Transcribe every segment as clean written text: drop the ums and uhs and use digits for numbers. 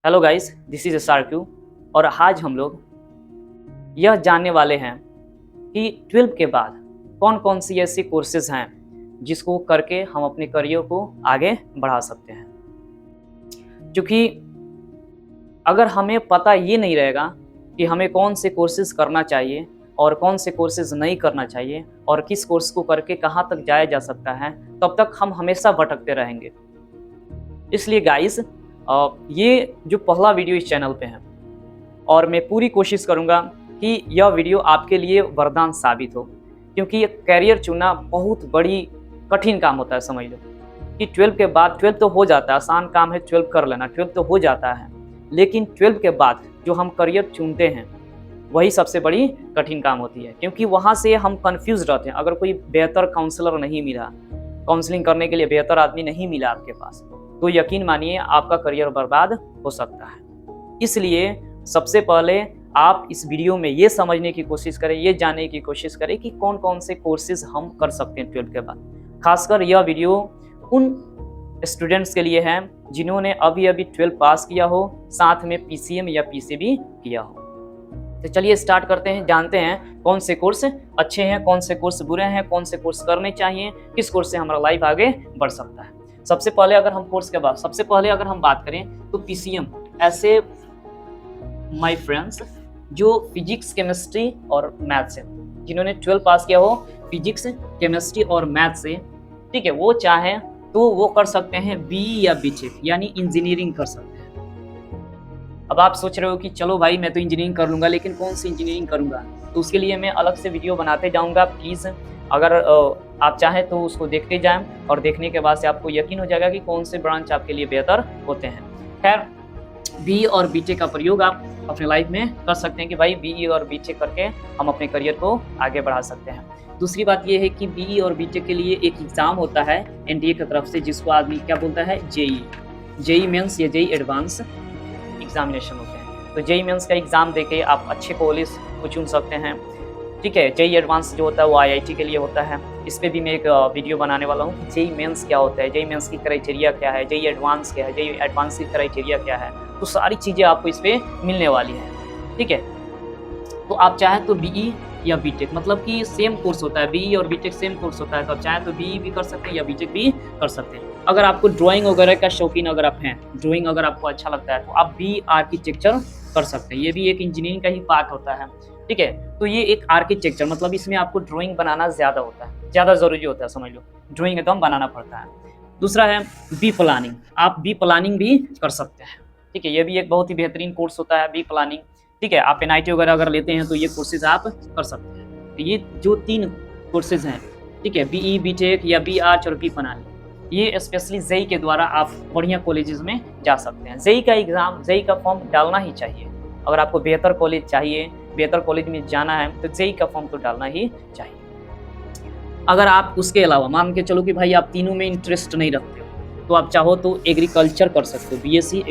Hello guys, this is SRQ। और आज हम लोग यह जानने वाले हैं कि 12th के बाद कौन कौन सी ऐसी कोर्सेज हैं जिसको करके हम अपने करियर को आगे बढ़ा सकते हैं। क्योंकि अगर हमें पता ये नहीं रहेगा कि हमें कौन से कोर्सेज करना चाहिए और कौन से कोर्सेज नहीं करना चाहिए और किस कोर्स को करके कहाँ तक जाया जा सकता है, तब तक हम हमेशा भटकते रहेंगे। इसलिए गाइस, ये जो पहला वीडियो इस चैनल पे है और मैं पूरी कोशिश करूंगा कि यह वीडियो आपके लिए वरदान साबित हो, क्योंकि ये करियर चुनना बहुत बड़ी कठिन काम होता है। समझ लो कि 12 के बाद 12 तो हो जाता है, आसान काम है 12 कर लेना, 12 तो हो जाता है, लेकिन 12 के बाद जो हम करियर चुनते हैं वही सबसे बड़ी कठिन काम होती है, क्योंकि वहाँ से हम कंफ्यूज रहते हैं। अगर कोई बेहतर काउंसलर नहीं मिला, काउंसलिंग करने के लिए बेहतर आदमी नहीं मिला आपके पास, तो यकीन मानिए आपका करियर बर्बाद हो सकता है। इसलिए सबसे पहले आप इस वीडियो में ये समझने की कोशिश करें, ये जानने की कोशिश करें कि कौन कौन से कोर्सेज हम कर सकते हैं 12 के बाद। खासकर यह वीडियो उन स्टूडेंट्स के लिए है जिन्होंने अभी अभी 12 पास किया हो, साथ में PCM या PCB किया हो। तो चलिए स्टार्ट करते हैं, जानते हैं कौन से कोर्स अच्छे हैं, कौन से कोर्स बुरे हैं, कौन से कोर्स करने चाहिए, किस कोर्स से हमारा लाइफ आगे बढ़ सकता है। सबसे पहले अगर हम कोर्स के बाद सबसे पहले अगर हम बात करें तो PCM, ऐसे माय फ्रेंड्स जो फिजिक्स, केमिस्ट्री और मैथ से, जिन्होंने 12 पास किया हो फिजिक्स, केमिस्ट्री और मैथ से, ठीक है, वो चाहे तो वो कर सकते हैं BE या BTech, यानी इंजीनियरिंग कर सकते हैं। अब आप सोच रहे हो कि चलो भाई मैं तो इंजीनियरिंग कर लूँगा, लेकिन कौन सी इंजीनियरिंग करूँगा, तो उसके लिए मैं अलग से वीडियो बनाते जाऊँगा। प्लीज़ अगर आप चाहें तो उसको देखते जाएं, और देखने के बाद से आपको यकीन हो जाएगा कि कौन से ब्रांच आपके लिए बेहतर होते हैं। खैर, BE और BTech का प्रयोग आप अपने लाइफ में कर सकते हैं कि भाई BE और BTech करके हम अपने करियर को आगे बढ़ा सकते हैं। दूसरी बात यह है कि BE और BTech के लिए एक एग्ज़ाम होता है NDA की तरफ से, जिसको आदमी क्या बोलता है, JEE मेंस या JEE एडवांस एग्जामिनेशन होते हैं। तो JEE मेंस का एग्ज़ाम देके आप अच्छे कॉलेज को चुन सकते हैं, ठीक है। JEE एडवांस जो होता है वो IIT के लिए होता है। इस पर भी मैं एक वीडियो बनाने वाला हूँ कि JEE मेंस क्या होता है, JEE मेंस की क्राइटेरिया क्या है, JEE एडवांस क्या है, JEE एडवांस की क्राइटेरिया क्या है, तो सारी चीज़ें आपको इस पर मिलने वाली हैं, ठीक है। तो आप चाहें तो BE या BTech, मतलब कि सेम कोर्स होता है, BE और BTech सेम कोर्स होता है, तो आप चाहें तो BE भी कर सकते हैं या BTech भी कर सकते हैं। अगर आपको ड्राइंग वगैरह का शौकीन अगर आप हैं, ड्राइंग अगर आपको अच्छा लगता है, तो आप BE आर्किटेक्चर कर सकते हैं। ये भी एक इंजीनियरिंग का ही पार्ट होता है, ठीक है। तो ये एक आर्किटेक्चर, मतलब इसमें आपको ड्राइंग बनाना ज़्यादा होता है, ज़्यादा ज़रूरी होता है, समझ लो, ड्राइंग एकदम बनाना पड़ता है। दूसरा है बी प्लानिंग, आप बी प्लानिंग भी कर सकते हैं, ठीक है। ये भी एक बहुत ही बेहतरीन कोर्स होता है बी प्लानिंग, ठीक है। आप NIT वगैरह अगर लेते हैं तो ये कोर्सेज आप कर सकते हैं। तो ये जो 3 कोर्सेज हैं, ठीक है, BE, BTech या बी आर्च और बी प्लानिंग, ये स्पेशली JEE के द्वारा आप बढ़िया कॉलेजेस में जा सकते हैं। JEE का एग्ज़ाम, JEE का फॉर्म डालना ही चाहिए। अगर आपको बेहतर कॉलेज चाहिए, बेहतर कॉलेज में जाना है, तो JEE का फॉर्म तो डालना ही चाहिए। अगर आप उसके अलावा मान के चलो कि भाई आप तीनों में इंटरेस्ट नहीं रखते हो, तो आप चाहो तो एग्रीकल्चर कर सकते हो, BSc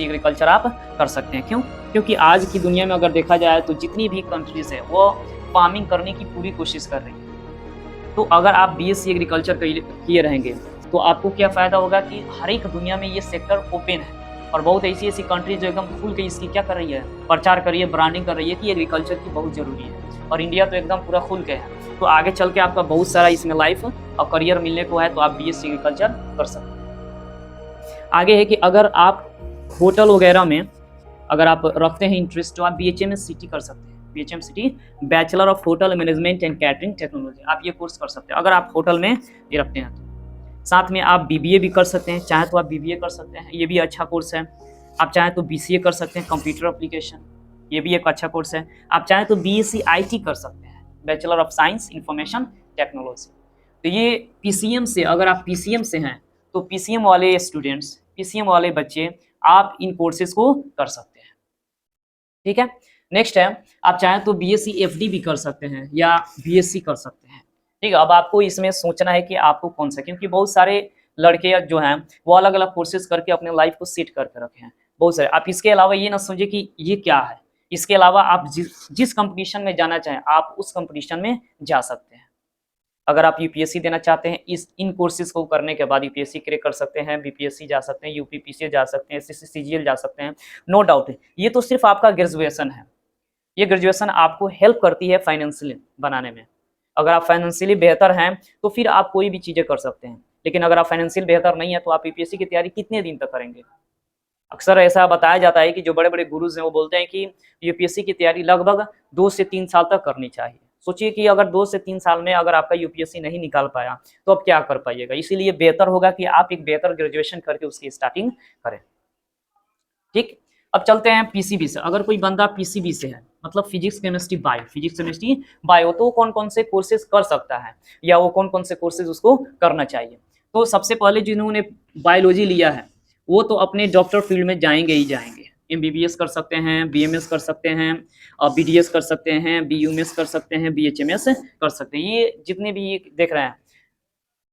एग्रीकल्चर आप कर सकते हैं। क्यों? क्योंकि आज की दुनिया में अगर देखा जाए तो जितनी भी कंट्रीज है वो फार्मिंग करने की पूरी कोशिश कर रही है। तो अगर आप BSc एग्रीकल्चर किए रहेंगे तो आपको क्या फ़ायदा होगा कि हर एक दुनिया में ये सेक्टर ओपन है, और बहुत ऐसी ऐसी कंट्रीज जो एकदम खुल के इसकी क्या कर रही है, प्रचार कर रही है, ब्रांडिंग कर रही है कि एग्रीकल्चर की बहुत ज़रूरी है, और इंडिया तो एकदम पूरा खुल के है। तो आगे चल के आपका बहुत सारा इसमें लाइफ और करियर मिलने को है, तो आप BSc एग्रीकल्चर कर सकते हैं। आगे है कि अगर आप होटल वगैरह में अगर आप रखते हैं इंटरेस्ट, तो आप BHMSCT कर सकते हैं। BHMSCT, bachelor of hotel management and catering technology, आप ये कोर्स कर सकते हैं अगर आप होटल में ये रखते हैं तो। साथ में आप BBA भी कर सकते हैं, चाहे तो आप BBA कर सकते हैं, ये भी अच्छा कोर्स है। आप चाहें तो BCA कर सकते हैं, कंप्यूटर एप्लीकेशन, ये भी एक अच्छा कोर्स है। आप चाहें तो BSc IT कर सकते हैं, bachelor of science information technology. तो ये PCM से, अगर आप PCM से हैं तो PCM वाले स्टूडेंट्स, PCM वाले बच्चे, आप इन कोर्सेज को कर सकते हैं, ठीक है। नेक्स्ट है, आप चाहें तो BSc FD भी कर सकते हैं या BSc कर सकते हैं, ठीक है। अब आपको इसमें सोचना है कि आपको कौन सा, क्योंकि बहुत सारे लड़के जो हैं वो अलग अलग कोर्सेज करके अपने लाइफ को सेट करके रखे हैं, बहुत सारे। आप इसके अलावा ये ना सोचिए कि ये क्या है, इसके अलावा आप जिस कंपटीशन में जाना चाहें आप उस कंपटीशन में जा सकते हैं। अगर आप यूपीएससी देना चाहते हैं, इन कोर्सेज को करने के बाद यूपीएससी क्रैक कर सकते हैं, बीपीएससी जा सकते हैं, यूपीपीसी जा सकते हैं, सीजीएल जा सकते हैं, नो डाउट। ये तो सिर्फ आपका ग्रेजुएशन है। ये ग्रेजुएशन आपको हेल्प करती है फाइनेंशियली बनाने में। अगर आप फाइनेंशियली बेहतर हैं तो फिर आप कोई भी चीज़ें कर सकते हैं, लेकिन अगर आप फाइनेंशियल बेहतर नहीं है तो आप यूपीएससी की तैयारी कितने दिन तक करेंगे। अक्सर ऐसा बताया जाता है कि जो बड़े बड़े गुरुज हैं वो बोलते हैं कि यूपीएससी की तैयारी लगभग 2 से 3 साल तक करनी चाहिए। सोचिए कि अगर 2 से 3 साल में अगर आपका यूपीएससी नहीं निकाल पाया तो अब क्या कर पाइएगा। इसीलिए बेहतर होगा कि आप एक बेहतर ग्रेजुएशन करके उसकी स्टार्टिंग करें। ठीक, अब चलते हैं पीसीबी से। अगर कोई बंदा पीसीबी से है, मतलब फिजिक्स केमिस्ट्री बायो, तो कौन कौन से कोर्सेज कर सकता है या वो कौन कौन से कोर्सेज उसको करना चाहिए। तो सबसे पहले जिन्होंने बायोलॉजी लिया है वो तो अपने डॉक्टर फील्ड में जाएंगे ही जाएंगे। एमबीबीएस कर सकते हैं, बीएमएस कर सकते हैं, बीडीएस कर सकते हैं, बीयूएमएस कर सकते हैं, बीएचएमएस कर सकते हैं। ये जितने भी देख रहे हैं,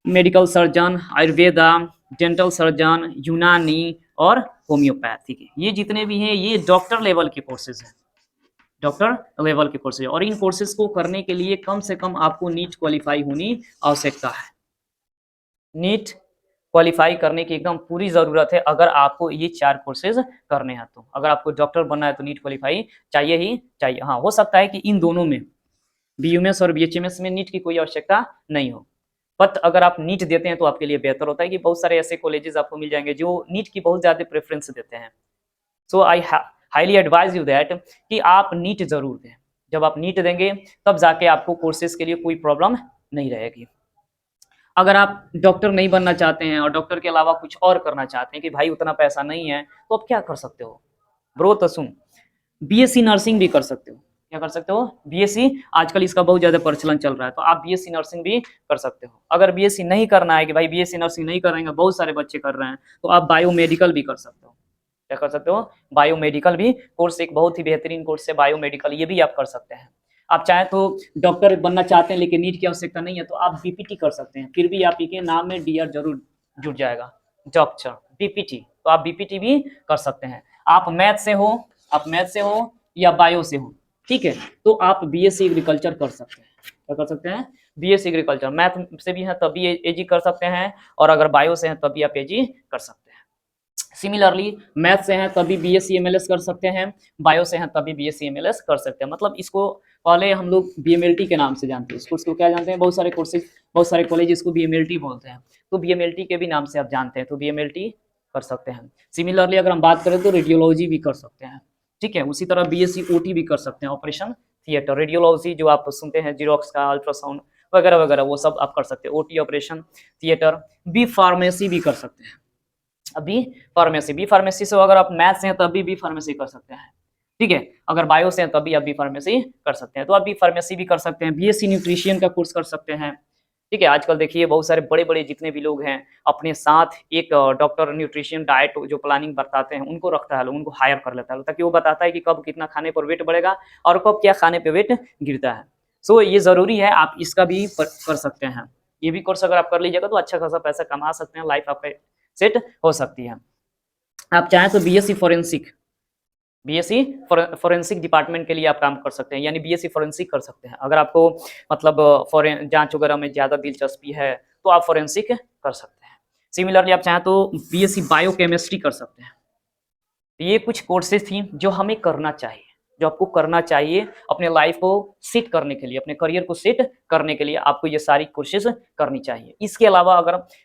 medical surgeon, Ayurveda, dental surgeon, यूनानी और होम्योपैथिक, ये जितने भी हैं ये डॉक्टर लेवल के कोर्सेज हैं, डॉक्टर लेवल के कोर्सेज। और इन कोर्सेज को करने के लिए कम से कम आपको नीट क्वालिफाई होनी आवश्यकता है। नीट क्वालिफाई करने की एकदम पूरी ज़रूरत है अगर आपको ये 4 कोर्सेज करने हैं। तो अगर आपको डॉक्टर बनना है तो नीट क्वालिफाई चाहिए ही चाहिए। हाँ, हो सकता है कि इन दोनों में, बीयूएमएस और बीएचएमएस में नीट की कोई आवश्यकता नहीं हो, बट अगर आप नीट देते हैं तो आपके लिए बेहतर होता है कि बहुत सारे ऐसे कॉलेजेस आपको मिल जाएंगे जो नीट की बहुत ज़्यादा प्रेफरेंस देते हैं। So I highly advise you that कि आप नीट जरूर दें। जब आप नीट देंगे तब जाके आपको कोर्सेज के लिए कोई प्रॉब्लम नहीं रहेगी। अगर आप डॉक्टर नहीं बनना चाहते हैं और डॉक्टर के अलावा कुछ और करना चाहते हैं कि भाई उतना पैसा नहीं है, तो आप क्या कर सकते हो ब्रो, तो सुन, बीएससी नर्सिंग भी कर सकते हो। क्या कर सकते हो? बीएससी, आजकल इसका बहुत ज़्यादा प्रचलन चल रहा है, तो आप बीएससी नर्सिंग भी कर सकते हो। अगर बीएससी नहीं करना है कि भाई बीएससी नर्सिंग नहीं करेंगे, बहुत सारे बच्चे कर रहे हैं, तो आप बायोमेडिकल भी कर सकते हो। क्या कर सकते हो? बायोमेडिकल भी कोर्स एक बहुत ही बेहतरीन कोर्स है बायोमेडिकल, ये भी आप कर सकते हैं। आप चाहे तो डॉक्टर बनना चाहते हैं लेकिन नीट की आवश्यकता नहीं है तो आप बीपीटी कर सकते हैं, फिर भी आप के नाम में डीआर जरूर जुड़ जाएगा, डॉक्टर बीपीटी, तो आप बीपीटी भी कर सकते हैं। आप मैथ से हो या बायो से हो, ठीक है, तो आप बीएससी एग्रीकल्चर कर सकते हैं। क्या कर सकते हैं? BSc agriculture. मैथ से भी है तब भी एजी कर सकते हैं, और अगर बायो से हैं तब भी आप एजी कर सकते हैं। सिमिलरली मैथ से हैं तभी बीएससी एमएलएस कर सकते हैं, बायो से हैं तभी बीएससी एमएलएस कर सकते हैं। मतलब इसको पहले हम लोग बीएमएलटी के नाम से जानते हैं, इस कोर्स को क्या जानते हैं, बहुत सारे कोर्सेज, बहुत सारे कॉलेज इसको बीएमएलटी बोलते हैं, तो बीएमएलटी के भी नाम से आप जानते हैं, तो बीएमएलटी कर सकते हैं। सिमिलरली अगर हम बात करें तो रेडियोलॉजी भी कर सकते हैं, ठीक है। उसी तरह बीएससी ओटी भी कर सकते हैं, ऑपरेशन थिएटर, रेडियोलॉजी जो आप सुनते हैं, जीरोक्स का, अल्ट्रासाउंड वगैरह वगैरह, वो सब आप कर सकते हैं, OT operation theatre. B pharmacy भी कर सकते हैं, अभी फार्मेसी, बी फार्मेसी से अगर आप मैथ से हैं तब भी बी फार्मेसी कर सकते हैं, ठीक है। अगर बायो से हैं तब भी आप बी फार्मेसी कर सकते हैं, तो आप बी फार्मेसी भी कर सकते हैं। बीएससी न्यूट्रिशन का कोर्स कर सकते हैं, ठीक है। आजकल देखिए बहुत सारे बड़े बड़े जितने भी लोग हैं अपने साथ एक डॉक्टर न्यूट्रिशन डाइट जो प्लानिंग बताते हैं उनको रखता है, उनको हायर कर लेता है, ताकि वो बताता है कि कब कितना खाने पर वेट बढ़ेगा और कब क्या खाने पर वेट गिरता है। सो ये ज़रूरी है, आप इसका भी कर सकते हैं। ये भी कोर्स अगर आप कर लीजिएगा तो अच्छा खासा पैसा कमा सकते हैं, लाइफ आपका सेट हो सकती है। आप चाहें तो बीएससी फॉरेंसिक डिपार्टमेंट के लिए आप काम कर सकते हैं, यानी बीएससी फॉरेंसिक कर सकते हैं। अगर आपको मतलब जांच वगैरह में ज़्यादा दिलचस्पी है तो आप फॉरेंसिक कर सकते हैं। सिमिलरली आप चाहें तो बीएससी बायोकेमिस्ट्री कर सकते हैं। ये कुछ कोर्सेज थी जो हमें करना चाहिए, जो आपको करना चाहिए अपने लाइफ को सेट करने के लिए, अपने करियर को सेट करने के लिए आपको ये सारी कोर्सेज करनी चाहिए। इसके अलावा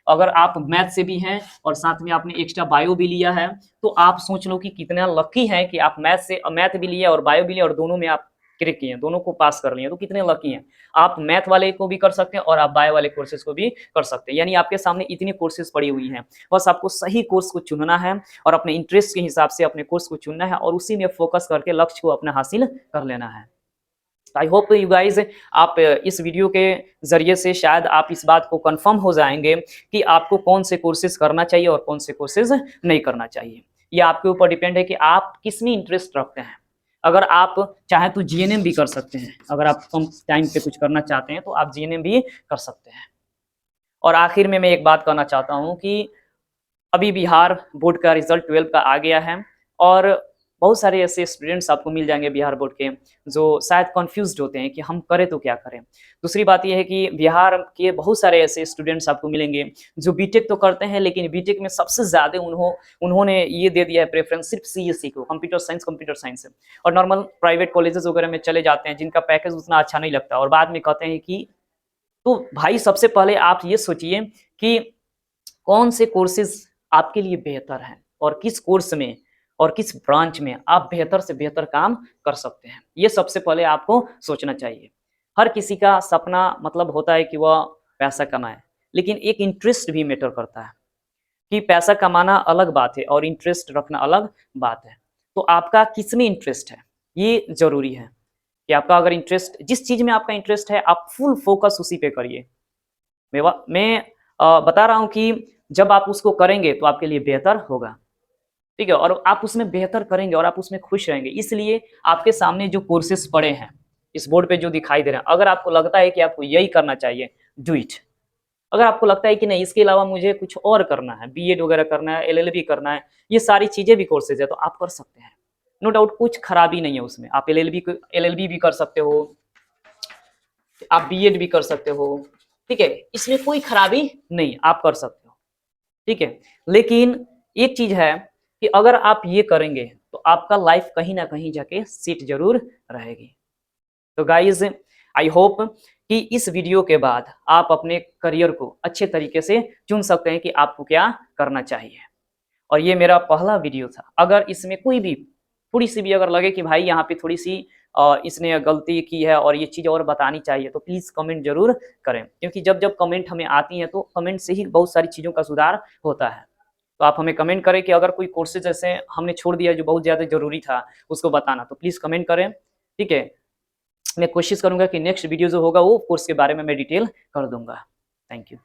अगर आप मैथ से भी हैं और साथ में आपने एक्स्ट्रा बायो भी लिया है, तो आप सोच लो कि कितना लकी है कि आप मैथ भी लिया और बायो भी लिया और दोनों में आप क्रैक किए हैं, दोनों को पास कर लिए, तो कितने लकी हैं। आप मैथ वाले को भी कर सकते हैं और आप बायो वाले कोर्सेज को भी कर सकते हैं, यानी आपके सामने इतनी कोर्सेज पड़ी हुई हैं, बस आपको सही कोर्स को चुनना है और अपने इंटरेस्ट के हिसाब से अपने कोर्स को चुनना है और उसी में फोकस करके लक्ष्य को अपना हासिल कर लेना है। आई होप यू गाइज, आप इस वीडियो के जरिए से शायद आप इस बात को कंफर्म हो जाएंगे कि आपको कौन से कोर्सेज करना चाहिए और कौन से कोर्सेज नहीं करना चाहिए। यह आपके ऊपर डिपेंड है कि आप किस में इंटरेस्ट रखते हैं। अगर आप चाहें तो जीएनएम भी कर सकते हैं, अगर आप कम टाइम पे कुछ करना चाहते हैं तो आप जीएनएम भी कर सकते हैं। और आखिर में मैं एक बात कहना चाहता हूँ कि अभी बिहार बोर्ड का रिजल्ट 12 का आ गया है और बहुत सारे ऐसे स्टूडेंट्स आपको मिल जाएंगे बिहार बोर्ड के जो शायद कन्फ्यूज्ड होते हैं कि हम करें तो क्या करें। दूसरी बात यह है कि बिहार के बहुत सारे ऐसे स्टूडेंट्स आपको मिलेंगे जो बीटेक तो करते हैं, लेकिन बीटेक में सबसे ज़्यादा उन्होंने ये दे दिया है प्रेफरेंस सिर्फ सीएससी को, कंप्यूटर साइंस है, और नॉर्मल प्राइवेट कॉलेजेस वगैरह में चले जाते हैं जिनका पैकेज उतना अच्छा नहीं लगता, और बाद में कहते हैं कि तो भाई सबसे पहले आप ये सोचिए कि कौन से कोर्सेज आपके लिए बेहतर हैं और किस कोर्स में और किस ब्रांच में आप बेहतर से बेहतर काम कर सकते हैं। ये सबसे पहले आपको सोचना चाहिए। हर किसी का सपना मतलब होता है कि वह पैसा कमाए, लेकिन एक इंटरेस्ट भी मैटर करता है कि पैसा कमाना अलग बात है और इंटरेस्ट रखना अलग बात है। तो आपका किस में इंटरेस्ट है ये ज़रूरी है कि आपका अगर इंटरेस्ट, जिस चीज़ में आपका इंटरेस्ट है आप फुल फोकस उसी पे करिए। मैं बता रहा हूँ कि जब आप उसको करेंगे तो आपके लिए बेहतर होगा, ठीक है, और आप उसमें बेहतर करेंगे और आप उसमें खुश रहेंगे। इसलिए आपके सामने जो कोर्सेज पड़े हैं इस बोर्ड पे जो दिखाई दे रहे हैं, अगर आपको लगता है कि आपको यही करना चाहिए, डू इट। अगर आपको लगता है कि नहीं इसके अलावा मुझे कुछ और करना है, बीएड वगैरह करना है, एलएलबी करना है, ये सारी चीज़ें भी कोर्सेज है, तो आप कर सकते हैं। नो डाउट कुछ खराबी नहीं है उसमें। आप एलएलबी भी कर सकते हो, आप बीएड भी कर सकते हो, ठीक है, इसमें कोई खराबी नहीं, आप कर सकते हो, ठीक है। लेकिन एक चीज है कि अगर आप ये करेंगे तो आपका लाइफ कहीं ना कहीं जाके सेट जरूर रहेगी। तो गाइज आई होप कि इस वीडियो के बाद आप अपने करियर को अच्छे तरीके से चुन सकते हैं कि आपको क्या करना चाहिए। और ये मेरा पहला वीडियो था। अगर इसमें कोई भी थोड़ी सी भी अगर लगे कि भाई यहाँ पे थोड़ी सी इसने गलती की है और ये चीज़ और बतानी चाहिए, तो प्लीज़ कमेंट जरूर करें, क्योंकि जब जब कमेंट हमें आती हैं तो कमेंट से ही बहुत सारी चीज़ों का सुधार होता है। तो आप हमें कमेंट करें कि अगर कोई कोर्सेज ऐसे हमने छोड़ दिया जो बहुत ज़्यादा ज़रूरी था उसको बताना, तो प्लीज़ कमेंट करें, ठीक है। मैं कोशिश करूँगा कि नेक्स्ट वीडियो जो होगा वो कोर्स के बारे में मैं डिटेल कर दूँगा। Thank you.